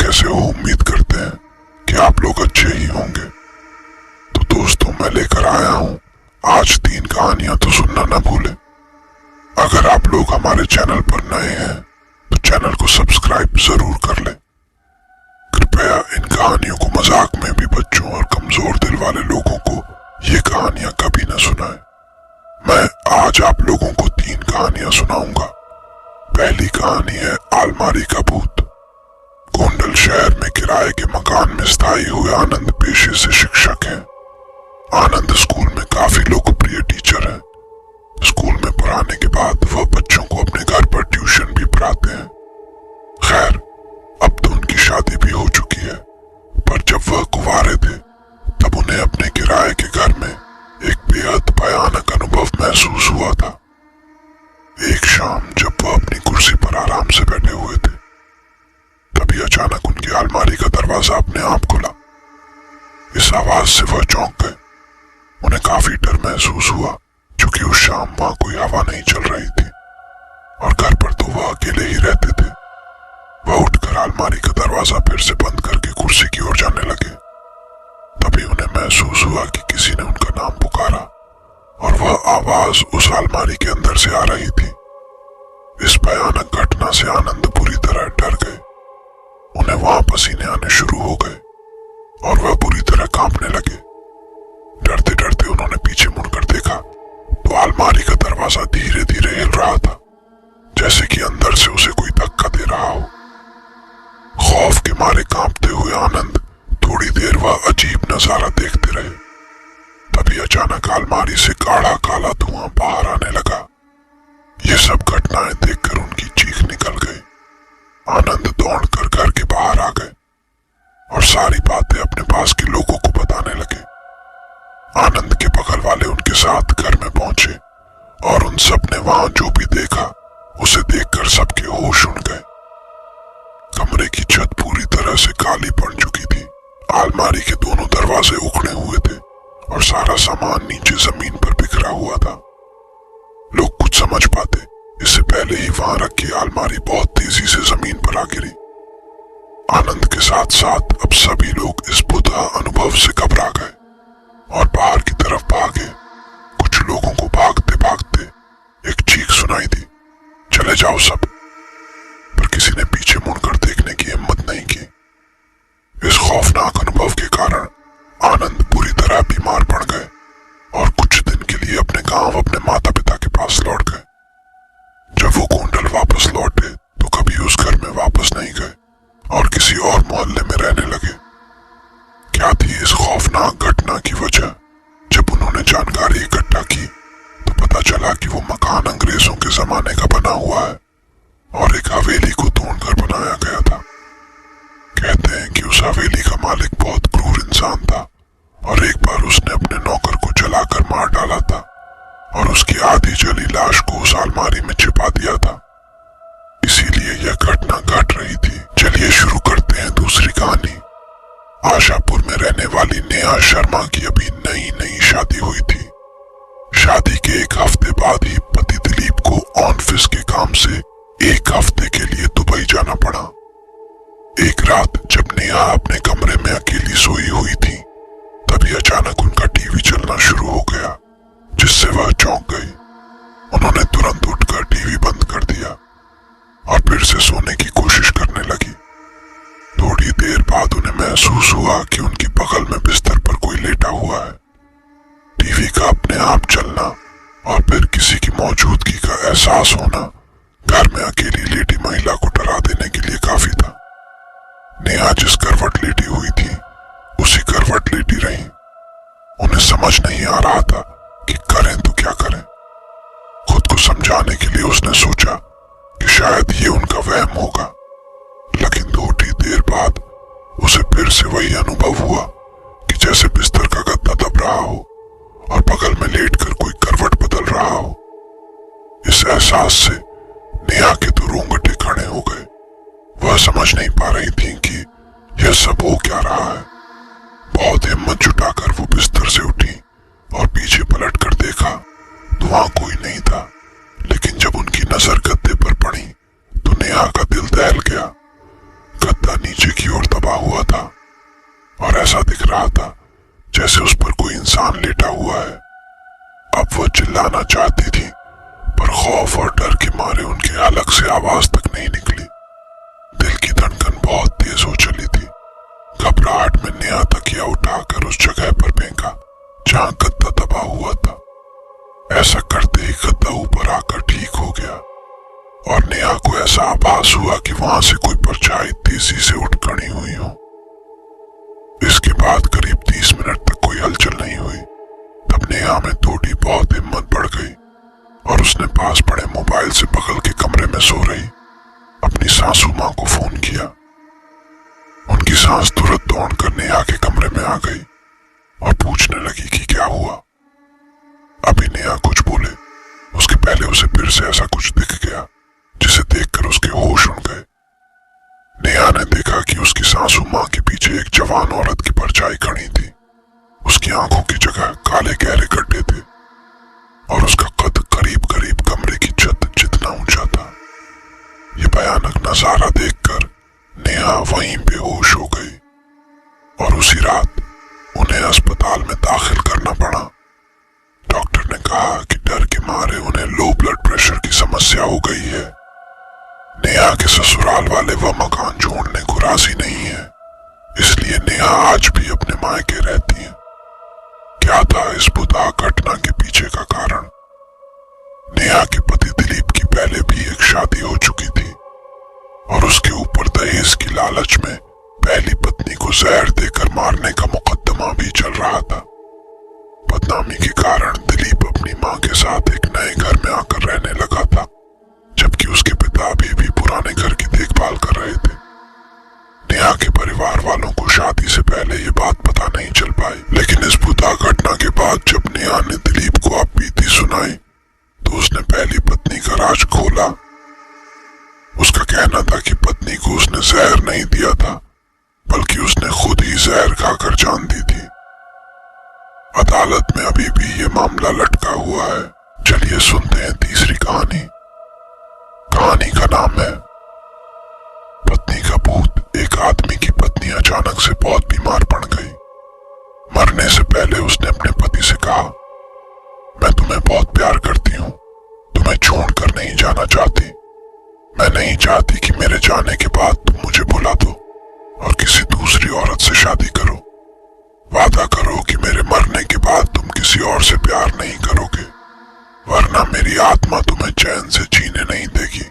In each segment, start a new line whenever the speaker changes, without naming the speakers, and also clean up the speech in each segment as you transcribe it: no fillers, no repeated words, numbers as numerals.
कैसे हो? उम्मीद करते हैं कि आप लोग अच्छे ही होंगे। तो दोस्तों, मैं लेकर आया हूं आज 3 कहानियां, तो सुनना ना भूलें। अगर आप लोग हमारे चैनल पर नए हैं तो चैनल को सब्सक्राइब जरूर कर लें। कृपया इन कहानियों को मजाक में भी बच्चों और कमजोर दिल वाले लोगों को ये कहानियां कभी न सुनाएं। मैं आज आप लोगों को 3 कहानियां सुनाऊंगा। पहली कहानी है आलमारी का भूत। गोंडल शहर में किराए के मकान में स्थायी हुए आनंद पेशे से शिक्षक हैं। आनंद स्कूल में काफी लोकप्रिय टीचर हैं। स्कूल में पढ़ाने के बाद वह बच्चों को अपने घर पर ट्यूशन भी पढ़ाते हैं। खैर, अब तो उनकी शादी भी हो चुकी है, पर जब वह कुंवारे थे तब उन्हें अपने किराए के घर में एक बेहद भयानक अनुभव महसूस हुआ था। एक शाम जब वह अपनी कुर्सी पर आराम से बैठे हुए थे, तभी अचानक उनकी अलमारी का दरवाजा अपने आप खुला। इस आवाज से वह चौंक गए। उन्हें काफी डर महसूस हुआ, क्योंकि उस शाम वहां कोई हवा नहीं चल रही थी और घर पर तो वह अकेले ही रहते थे। वह उठकर अलमारी का दरवाजा फिर से बंद करके कुर्सी की ओर जाने लगे। तभी उन्हें महसूस हुआ कि किसी ने उनका नाम पुकारा और वह आवाज उस अलमारी के अंदर से आ रही थी। इस भयानक घटना से आनंद पूरी तरह डर गए। उन्हें वहां पसीने आने शुरू हो गए और वह पूरी तरह कांपने लगे। डरते डरते उन्होंने पीछे मुड़कर देखा तो अलमारी का दरवाजा धीरे धीरे हिल रहा था, जैसे कि अंदर से उसे कोई धक्का दे रहा हो। खौफ के मारे कांपते हुए आनंद थोड़ी देर वह अजीब नजारा देखते रहे। तभी अचानक अलमारी से गाढ़ा काला धुआं बाहर आने लगा। ये सब घटनाएं देखकर उनकी चीख निकल गई। आनंद दौड़कर घर के बाहर आ गए और सारी बातें अपने पास के लोगों को बताने लगे। आनंद के बगल वाले उनके साथ घर में पहुंचे और उन सब ने वहां जो भी देखा उसे देखकर सबके होश उड़ गए। कमरे की छत पूरी तरह से काली पड़ चुकी थी। अलमारी के दोनों दरवाजे उखड़े हुए थे और सारा सामान नीचे जमीन पर बिखरा हुआ था। लोग कुछ समझ पाते इससे पहले ही वहां रखी अलमारी बहुत तेजी से जमीन पर आ गिरी। आनंद के साथ साथ अब सभी लोग इस बुरा अनुभव से घबरा गए और बाहर की तरफ भागे। कुछ लोगों को भागते भागते एक चीख सुनाई दी, चले जाओ सब। पर किसी ने पीछे मुड़कर देखने की हिम्मत नहीं की। इस खौफनाक अनुभव के कारण आनंद पूरी तरह बीमार पड़ गए और कुछ दिन के लिए अपने गांव अपने माता पिता के पास लौट गए। जब वो गोंडल वापस लौटे तो कभी उस घर में वापस नहीं गए और किसी और मोहल्ले में रहने लगे। क्या थी इस खौफनाक घटना की वजह? जब उन्होंने जानकारी इकट्ठा की तो पता चला कि वो मकान अंग्रेजों के जमाने का बना हुआ है और एक हवेली को तोड़कर बनाया गया था। कहते हैं कि उस हवेली का मालिक बहुत क्रूर इंसान था और एक बार उसने अपने नौकर को जलाकर मार डाला था और उसकी आधी जली लाश को उस अलमारी में छिपा दिया था। इसीलिए यह घटना घट रही थी। चलिए शुरू करते हैं दूसरी कहानी। आशापुर में रहने वाली नेहा शर्मा की अभी नई नई शादी हुई थी। शादी के 1 हफ्ते बाद ही पति दिलीप को ऑफिस के काम से 1 हफ्ते के लिए दुबई जाना पड़ा। एक रात जब नेहा अपने कमरे में अकेली सोई हुई थी, तभी अचानक उनका टीवी चलना शुरू हो गया, जिससे वह चौंक गई। उन्होंने तुरंत उठकर टीवी बंद कर दिया और फिर से सोने की कोशिश करने लगी। थोड़ी देर बाद उन्हें महसूस हुआ कि उनकी बगल में बिस्तर पर कोई लेटा हुआ है। टीवी का अपने आप चलना और फिर किसी की मौजूदगी का एहसास होना घर में अकेली लेटी महिला को डरा देने के लिए काफी था। नेहा जिस करवट लेटी हुई थी उसी करवट लेटी रही। उन्हें समझ नहीं आ रहा था कि करें तो क्या करें। खुद को समझाने के लिए उसने सोचा कि शायद ये उनका वहम होगा, लेकिन थोड़ी देर बाद उसे फिर से वही अनुभव हुआ कि जैसे बिस्तर का गद्दा दब रहा हो और बगल में लेटकर कोई करवट बदल रहा हो। इस एहसास से नेहा के तो रोंगटे खड़े हो गए। वह समझ नहीं पा रही थी कि यह सब हो क्या रहा है। बहुत हिम्मत जुटाकर वो बिस्तर से उठी और पीछे पलट कर देखा तो वहां कोई नहीं था। लेकिन जब उनकी नजर गद्दे पर पड़ी तो नेहा का दिल दहल गया। गद्दा नीचे की ओर दबा हुआ था और ऐसा दिख रहा था जैसे उस पर कोई इंसान लेटा हुआ है। अब वह चिल्लाना चाहती थी पर खौफ और डर के मारे उनके हलक से आवाज तक नहीं निकली। दिल की धड़कन बहुत तेज हो चली थी। घबराहट में नेहा तकिया उठाकर उस जगह पर फेंका जहां गद्दा दबा हुआ था। ऐसा करते ही गद्दा ऊपर आकर ठीक हो गया और नेहा को ऐसा आभास हुआ कि वहां से कोई परछाई तेजी से उठ खड़ी हुई हो। इसके बाद करीब 30 मिनट तक कोई हलचल नहीं हुई। तब नेहा में थोड़ी बहुत हिम्मत बढ़ गई और उसने पास पड़े मोबाइल से बगल के कमरे में सो रही अपनी सासू मां को फोन किया। उनकी सास तुरंत दौड़कर नेहा के कमरे में आ गई और पूछने लगी कि क्या हुआ। अभी नेहा कुछ बोले उसके पहले उसे फिर से ऐसा कुछ दिख गया जिसे देखकर उसके होश उड़ गए। नेहा ने देखा कि उसकी सासू मां के पीछे एक जवान औरत की परछाई खड़ी थी। उसकी आंखों की जगह काले गहरे गड्ढे थे और उसका कद करीब करीब कमरे की छत जितना ऊंचा था। यह भयानक नजारा देखकर नेहा वहीं बेहोश हो गई और उसी रात उन्हें अस्पताल में दाखिल करना पड़ा। डॉक्टर ने कहा कि डर के मारे उन्हें लो ब्लड प्रेशर की समस्या हो गई है। नेहा के ससुराल वाले वह मकान छोड़ने को राजी नहीं है, इसलिए नेहा आज भी अपने मायके रहती है। क्या था इस बुदा घटना के पीछे का कारण? नेहा के पति दिलीप की पहले भी एक शादी हो चुकी थी और उसके ऊपर दहेज की लालच में पहली पत्नी को जहर देकर मारने का मुकदमा भी चल रहा था। बदनामी के कारण दिलीप अपनी मां के साथ एक नए घर में आकर रहने लगा था, जबकि उसके पिता अभी भी पुराने घर की देखभाल कर रहे थे। नेहा के परिवार वालों को शादी से पहले ये बात पता नहीं चल पाई, लेकिन इस बुरा घटना के बाद जब नेहा ने दिलीप को आप बीती सुनाई तो उसने पहली पत्नी का राज खोला। उसका कहना था कि पत्नी को उसने जहर नहीं दिया था, बल्कि उसने खुद ही जहर खाकर जान दी थी। अदालत में अभी भी ये मामला लटका हुआ है। चलिए सुनते हैं तीसरी कहानी। कहानी का नाम है पत्नी का भूत। एक आदमी की पत्नी अचानक से बहुत बीमार पड़ गई। मरने से पहले उसने अपने पति से कहा, मैं तुम्हें बहुत प्यार करती हूँ, तुम्हें छोड़कर नहीं जाना चाहती। मैं नहीं चाहती कि मेरे जाने के बाद तुम मुझे भुला दो और किसी दूसरी औरत से शादी करो। वादा करो कि मेरे मरने के बाद तुम किसी और से प्यार नहीं करोगे, वरना मेरी आत्मा तुम्हें चैन से जीने नहीं देगी।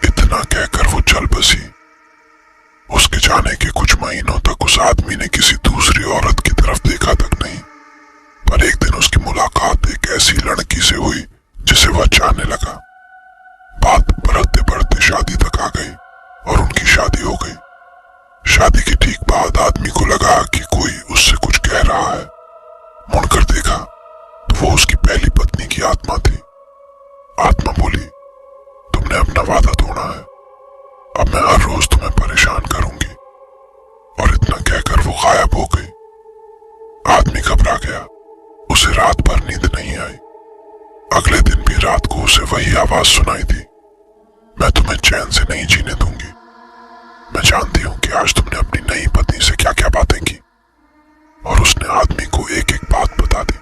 इतना कहकर वो चल बसी। उसके जाने के कुछ महीनों तक उस आदमी ने किसी दूसरी औरत की तरफ देखा तक नहीं, पर एक दिन उसकी मुलाकात एक ऐसी लड़की से हुई जिसे वह चाहने लगा। बात बढ़ते बढ़ते शादी तक आ गई और उनकी शादी हो गई। शादी के ठीक बाद आदमी को लगा कि कोई उससे कुछ कह रहा है। मुड़कर देखा तो वो उसकी पहली पत्नी की आत्मा थी। आत्मा बोली, तुमने अपना वादा तोड़ा है, अब मैं हर रोज तुम्हें परेशान करूंगी। और इतना कहकर वो गायब हो गई। आदमी घबरा गया, उसे रात भर नींद नहीं आई। अगले दिन भी रात को उसे वही आवाज सुनाई दी, मैं तुम्हें चैन से नहीं जीने दूंगी। मैं जानती हूं कि आज तुमने अपनी नई पत्नी से क्या क्या बातें की। और उसने आदमी को एक एक बात बता दी।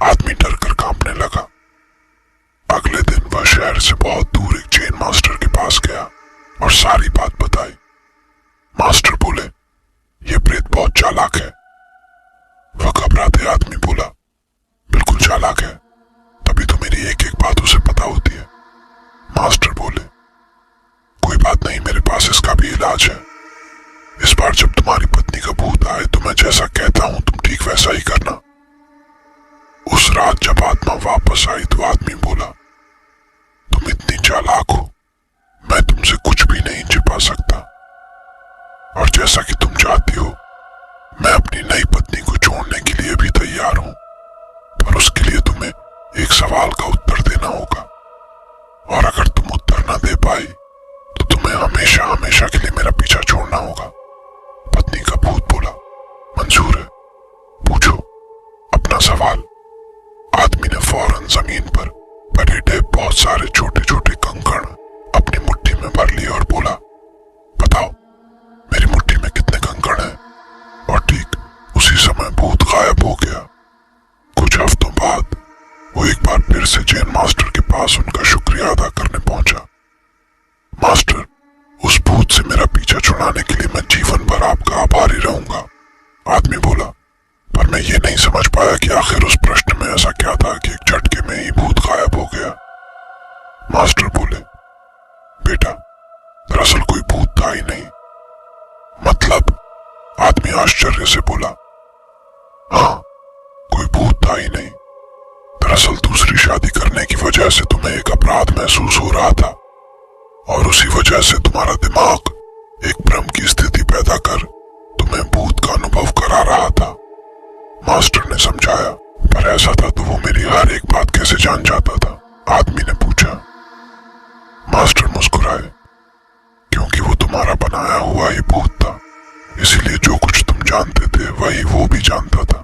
आदमी डर कर कांपने लगा। अगले दिन वह शहर से बहुत दूर एक चेन मास्टर के पास गया और सारी बात बताई। मास्टर बोले, ये प्रेत बहुत चालाक है। वह घबराते आदमी बोला, बिल्कुल चालाक है, तभी तो मेरी एक एक बात उसे पता होती है। मास्टर बोले, कोई बात नहीं, मेरे पास इसका भी इलाज है। इस बार जब तुम्हारी पत्नी का भूत आए तो मैं जैसा कहता हूं तुम ठीक वैसा ही करना। उस रात जब आत्मा वापस आई तो आदमी बोला, तुम इतनी चालाक हो, मैं तुमसे कुछ भी नहीं छिपा सकता। और जैसा कि तुम चाहती हो, मैं अपनी नई पत्नी को छोड़ने के लिए भी तैयार हूं, पर उसके लिए तुम्हें एक सवाल का उत्तर देना होगा। और अगर तुम उत्तर न दे पाई तो तुम्हें हमेशा हमेशा के लिए मेरा पीछा छोड़ना होगा। पत्नी का भूत बोला, मंजूर है, पूछो अपना सवाल। आदमी ने फौरन जमीन पर पड़े बहुत सारे छोटे छोटे कंकड़ अपनी मुट्ठी में भर लिए और बोला, बताओ फिर से जैन मास्टर के पास उनका शुक्रिया अदा करने पहुंचा। मास्टर, उस भूत से मेरा पीछा छुड़ाने के लिए मैं जीवन भर आपका आभारी रहूंगा, आदमी बोला। पर मैं ये नहीं समझ पाया कि आखिर उस प्रश्न में ऐसा क्या था कि एक झटके में ही भूत गायब हो गया। मास्टर बोले, बेटा, दरअसल कोई भूत था ही नहीं। मतलब? आदमी आश्चर्य से बोला। हाँ, कोई भूत था ही नहीं। दरअसल दूसरी शादी करने की वजह से तुम्हें एक अपराध महसूस हो रहा था और उसी वजह से तुम्हारा दिमाग एक भ्रम की स्थिति पैदा कर तुम्हें भूत का अनुभव करा रहा था। मास्टर ने समझाया। पर ऐसा था तो वो मेरी हर एक बात कैसे जान जाता था? आदमी ने पूछा। मास्टर मुस्कुराए। क्योंकि वो तुम्हारा बनाया हुआ ही भूत था, इसीलिए जो कुछ तुम जानते थे वही वो भी जानता था।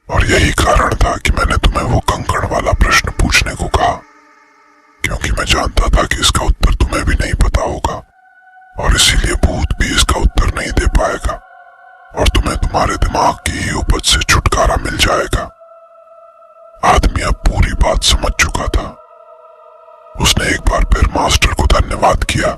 और यही कारण था कि मैंने तुम्हें वो कंकड़ वाला प्रश्न पूछने को कहा, क्योंकि मैं जानता था कि इसका उत्तर तुम्हें भी नहीं पता होगा और इसीलिए भूत भी इसका उत्तर नहीं दे पाएगा और तुम्हें तुम्हारे दिमाग की ही उपज से छुटकारा मिल जाएगा। आदमी अब पूरी बात समझ चुका था। उसने एक बार फिर मास्टर को धन्यवाद किया